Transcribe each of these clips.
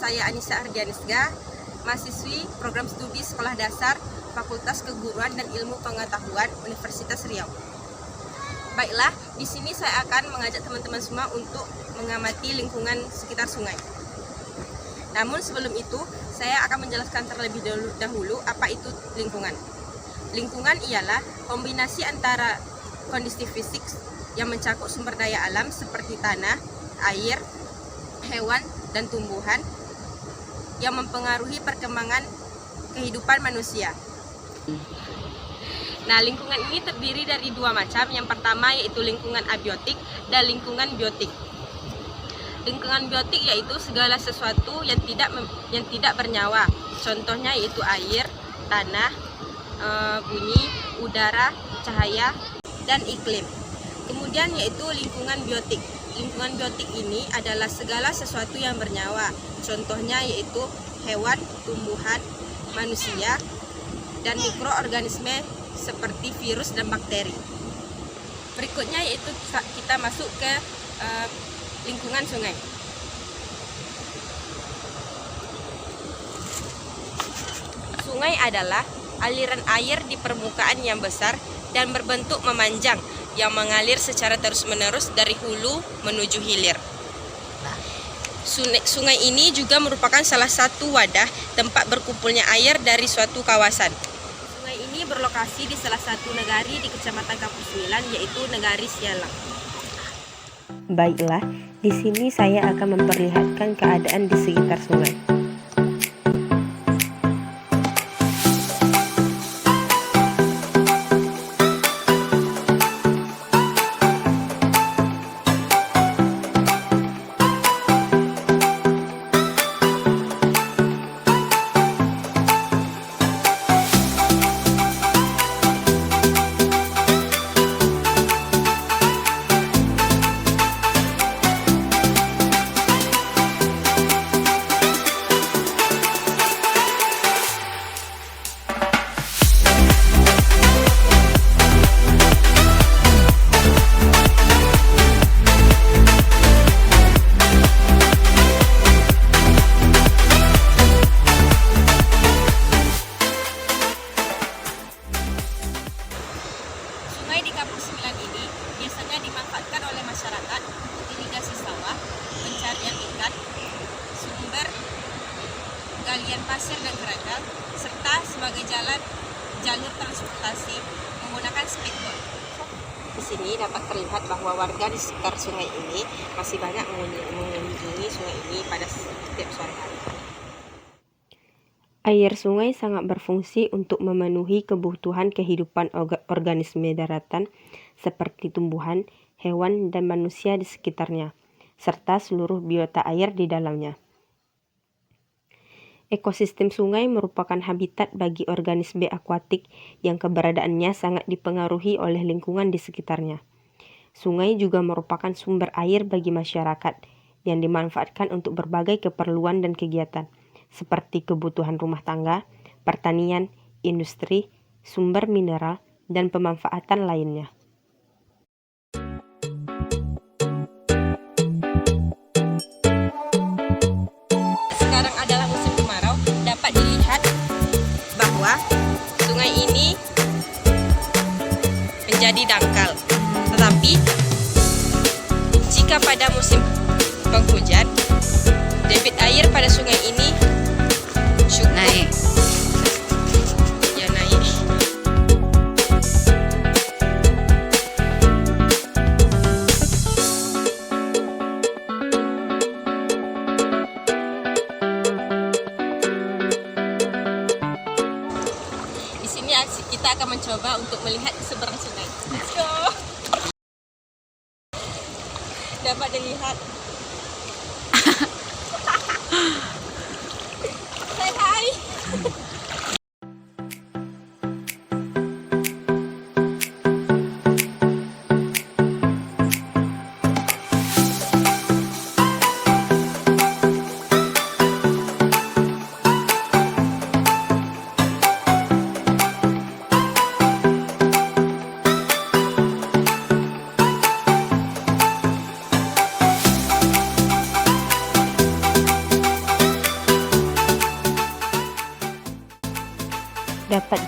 saya Anissa Ardianisga, mahasiswi Program Studi Sekolah Dasar Fakultas Keguruan dan Ilmu Pengetahuan Universitas Riau. Baiklah, di sini saya akan mengajak teman-teman semua untuk mengamati lingkungan sekitar sungai. Namun sebelum itu, saya akan menjelaskan terlebih dahulu apa itu lingkungan. Lingkungan ialah kombinasi antara kondisi fisik yang mencakup sumber daya alam seperti tanah, air, hewan, dan tumbuhan yang mempengaruhi perkembangan kehidupan manusia. Nah, lingkungan ini terdiri dari dua macam. Yang pertama yaitu lingkungan abiotik dan lingkungan biotik. Lingkungan biotik yaitu segala sesuatu yang tidak bernyawa. Contohnya yaitu air, tanah, bunyi, udara, cahaya, dan iklim. Kemudian yaitu lingkungan biotik. Lingkungan biotik ini adalah segala sesuatu yang bernyawa. Contohnya yaitu hewan, tumbuhan, manusia, dan mikroorganisme seperti virus dan bakteri. Berikutnya yaitu kita masuk ke lingkungan sungai. Sungai adalah aliran air di permukaan yang besar dan berbentuk memanjang yang mengalir secara terus-menerus dari hulu menuju hilir. Sungai ini juga merupakan salah satu wadah tempat berkumpulnya air dari suatu kawasan. Sungai ini berlokasi di salah satu negari di Kecamatan Kapuk Sembilan, yaitu Negari Sialang. Baiklah, di sini saya akan memperlihatkan keadaan di sekitar sungai. Sungai di Kapuk Sembilan ini biasanya dimanfaatkan oleh masyarakat untuk irigasi sawah, pencarian ikan, sumber galian pasir dan kerangka, serta sebagai jalur transportasi menggunakan speedboat. Di sini dapat terlihat bahwa warga di sekitar sungai ini masih banyak mengunjungi sungai ini pada setiap sore hari. Air sungai sangat berfungsi untuk memenuhi kebutuhan kehidupan organisme daratan seperti tumbuhan, hewan, dan manusia di sekitarnya, serta seluruh biota air di dalamnya. Ekosistem sungai merupakan habitat bagi organisme akuatik yang keberadaannya sangat dipengaruhi oleh lingkungan di sekitarnya. Sungai juga merupakan sumber air bagi masyarakat yang dimanfaatkan untuk berbagai keperluan dan kegiatan, seperti kebutuhan rumah tangga, pertanian, industri, sumber mineral, dan pemanfaatan lainnya. Sekarang adalah musim kemarau, dapat dilihat bahwa sungai ini menjadi dangkal. Tetapi jika pada musim penghujan, debit air pada sungai ini cukup naik. Ya, naik. Di sini kita akan mencoba untuk melihat ke seberang sungai. Let's go. Dapat dilihat. Say hi.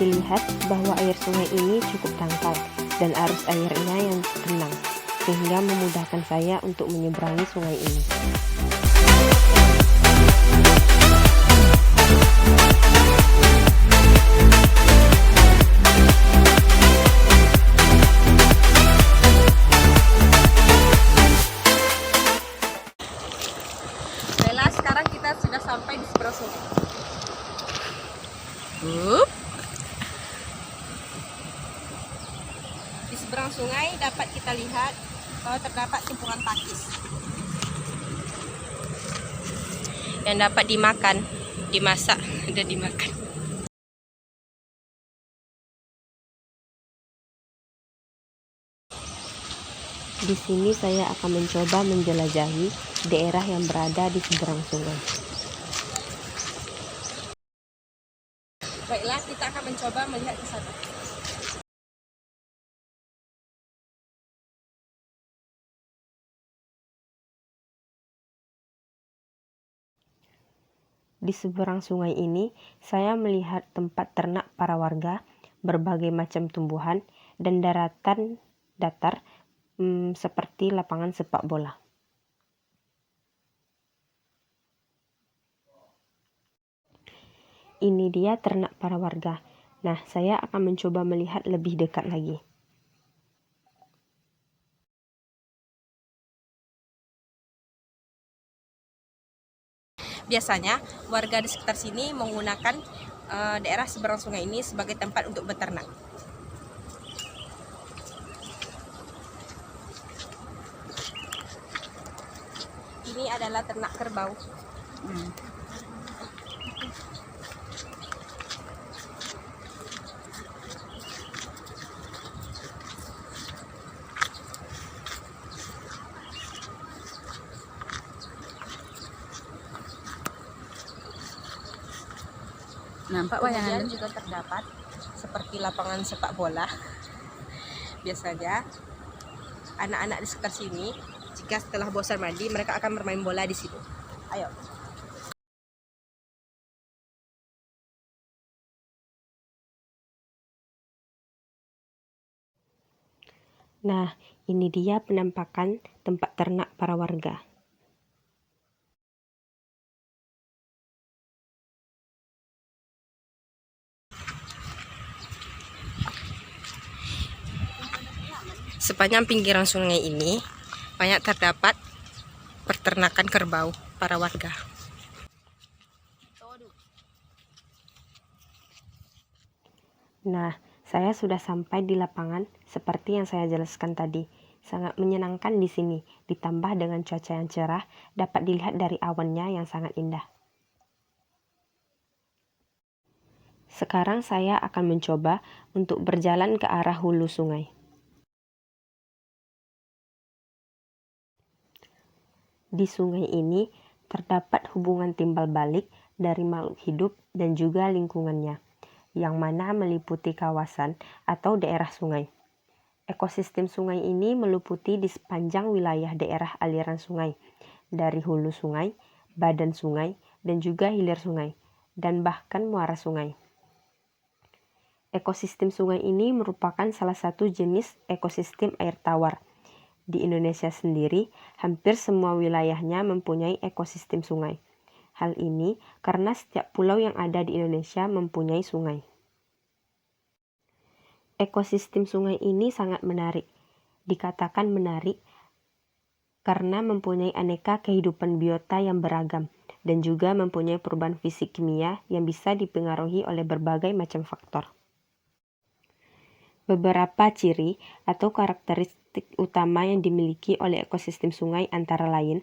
dilihat bahwa air sungai ini cukup dangkal dan arus airnya yang tenang, sehingga memudahkan saya untuk menyeberangi sungai ini. Baiklah, sekarang kita sudah sampai di seberang sungai. Di seberang sungai dapat kita lihat bahwa terdapat tumpukan pakis yang dapat dimakan, dimasak, dan dimakan. Di sini saya akan mencoba menjelajahi daerah yang berada di seberang sungai. Baiklah, kita akan mencoba melihat ke sana. Di seberang sungai ini, saya melihat tempat ternak para warga, berbagai macam tumbuhan, dan daratan datar seperti lapangan sepak bola. Ini dia ternak para warga. Nah, saya akan mencoba melihat lebih dekat lagi. Biasanya warga di sekitar sini menggunakan daerah seberang sungai ini sebagai tempat untuk beternak. Ini adalah ternak kerbau. Nampak Kemudian wayangan juga terdapat seperti lapangan sepak bola. Biasanya anak-anak di sekitar sini jika setelah bosan mandi mereka akan bermain bola di situ. Ayo. Nah, ini dia penampakan tempat ternak para warga. Sepanjang pinggiran sungai ini banyak terdapat peternakan kerbau para warga. Nah, saya sudah sampai di lapangan seperti yang saya jelaskan tadi. Sangat menyenangkan di sini, ditambah dengan cuaca yang cerah, dapat dilihat dari awannya yang sangat indah. Sekarang saya akan mencoba untuk berjalan ke arah hulu sungai. Di sungai ini terdapat hubungan timbal balik dari makhluk hidup dan juga lingkungannya, yang mana meliputi kawasan atau daerah sungai. Ekosistem sungai ini meliputi di sepanjang wilayah daerah aliran sungai, dari hulu sungai, badan sungai, dan juga hilir sungai, dan bahkan muara sungai. Ekosistem sungai ini merupakan salah satu jenis ekosistem air tawar. Di Indonesia sendiri, hampir semua wilayahnya mempunyai ekosistem sungai. Hal ini karena setiap pulau yang ada di Indonesia mempunyai sungai. Ekosistem sungai ini sangat menarik. Dikatakan menarik karena mempunyai aneka kehidupan biota yang beragam dan juga mempunyai perubahan fisik kimia yang bisa dipengaruhi oleh berbagai macam faktor. Beberapa ciri atau karakteristik utama yang dimiliki oleh ekosistem sungai antara lain,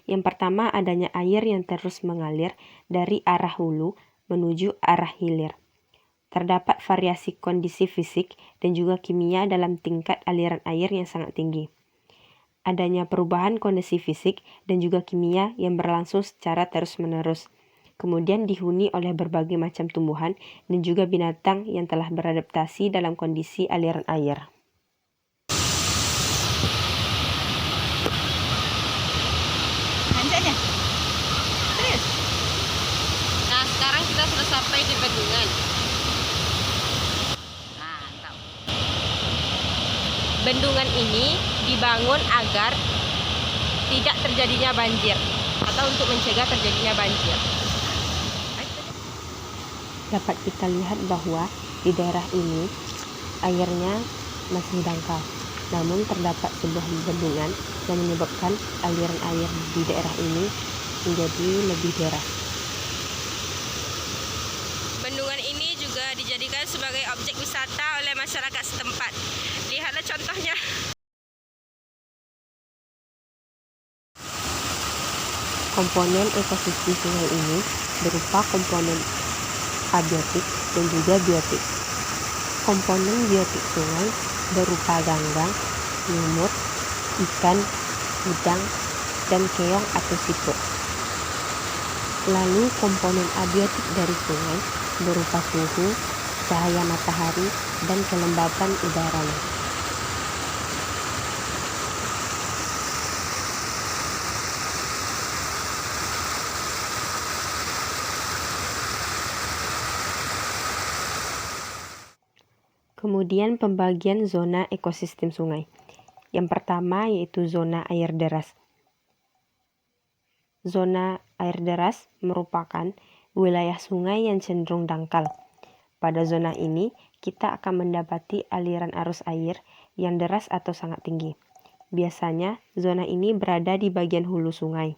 yang pertama adanya air yang terus mengalir dari arah hulu menuju arah hilir. Terdapat variasi kondisi fisik dan juga kimia dalam tingkat aliran air yang sangat tinggi. Adanya perubahan kondisi fisik dan juga kimia yang berlangsung secara terus-menerus. Kemudian dihuni oleh berbagai macam tumbuhan dan juga binatang yang telah beradaptasi dalam kondisi aliran air. Nah, sekarang kita sudah sampai di bendungan. Bendungan ini dibangun agar tidak terjadinya banjir atau untuk mencegah terjadinya banjir. Dapat kita lihat bahwa di daerah ini airnya masih dangkal, namun terdapat sebuah bendungan yang menyebabkan aliran air di daerah ini menjadi lebih deras. Bendungan ini juga dijadikan sebagai objek wisata oleh masyarakat setempat. Lihatlah contohnya. Komponen ekosistem sungai ini berupa komponen abiotik dan juga biotik. Komponen biotik sungai berupa ganggang, lumut, ikan, udang, dan keong atau siput. Lalu komponen abiotik dari sungai berupa suhu, cahaya matahari, dan kelembapan udaranya. Kemudian pembagian zona ekosistem sungai. Yang pertama yaitu zona air deras. Zona air deras merupakan wilayah sungai yang cenderung dangkal. Pada zona ini, kita akan mendapati aliran arus air yang deras atau sangat tinggi. Biasanya, zona ini berada di bagian hulu sungai.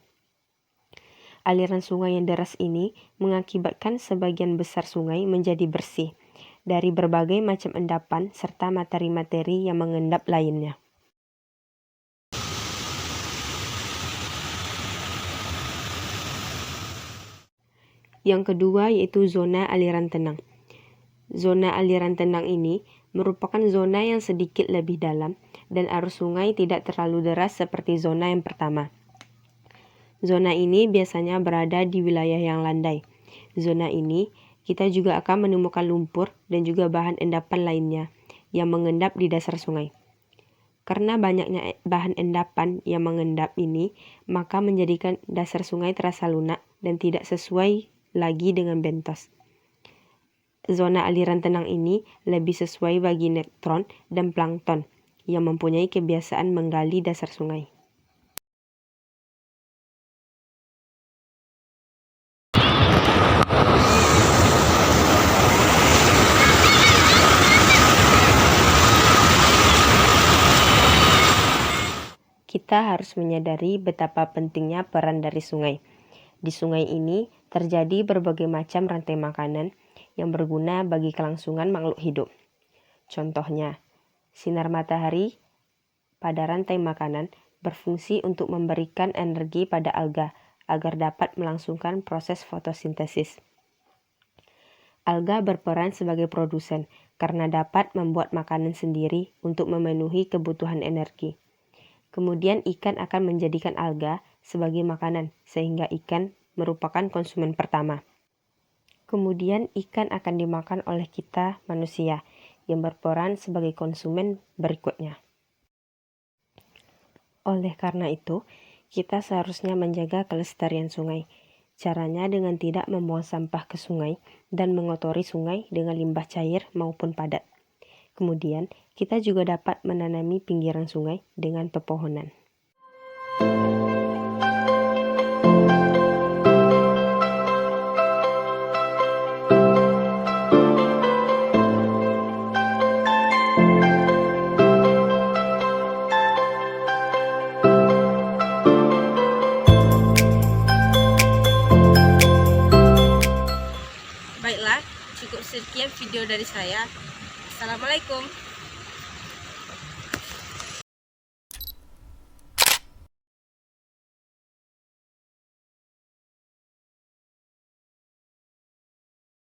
Aliran sungai yang deras ini mengakibatkan sebagian besar sungai menjadi bersih dari berbagai macam endapan serta materi-materi yang mengendap lainnya. Yang kedua yaitu zona aliran tenang. Zona aliran tenang ini merupakan zona yang sedikit lebih dalam dan arus sungai tidak terlalu deras seperti zona yang pertama. Zona ini biasanya berada di wilayah yang landai. Zona ini kita juga akan menemukan lumpur dan juga bahan endapan lainnya yang mengendap di dasar sungai. Karena banyaknya bahan endapan yang mengendap ini, maka menjadikan dasar sungai terasa lunak dan tidak sesuai lagi dengan bentos. Zona aliran tenang ini lebih sesuai bagi neutron dan plankton yang mempunyai kebiasaan menggali dasar sungai. Kita harus menyadari betapa pentingnya peran dari sungai. Di sungai ini terjadi berbagai macam rantai makanan yang berguna bagi kelangsungan makhluk hidup. Contohnya, sinar matahari pada rantai makanan berfungsi untuk memberikan energi pada alga agar dapat melangsungkan proses fotosintesis. Alga berperan sebagai produsen karena dapat membuat makanan sendiri untuk memenuhi kebutuhan energi. Kemudian ikan akan menjadikan alga sebagai makanan sehingga ikan merupakan konsumen pertama. Kemudian ikan akan dimakan oleh kita manusia yang berperan sebagai konsumen berikutnya. Oleh karena itu, kita seharusnya menjaga kelestarian sungai. Caranya dengan tidak membuang sampah ke sungai dan mengotori sungai dengan limbah cair maupun padat. Kemudian, kita juga dapat menanami pinggiran sungai dengan pepohonan. Baiklah, cukup sekian video dari saya. Assalamualaikum.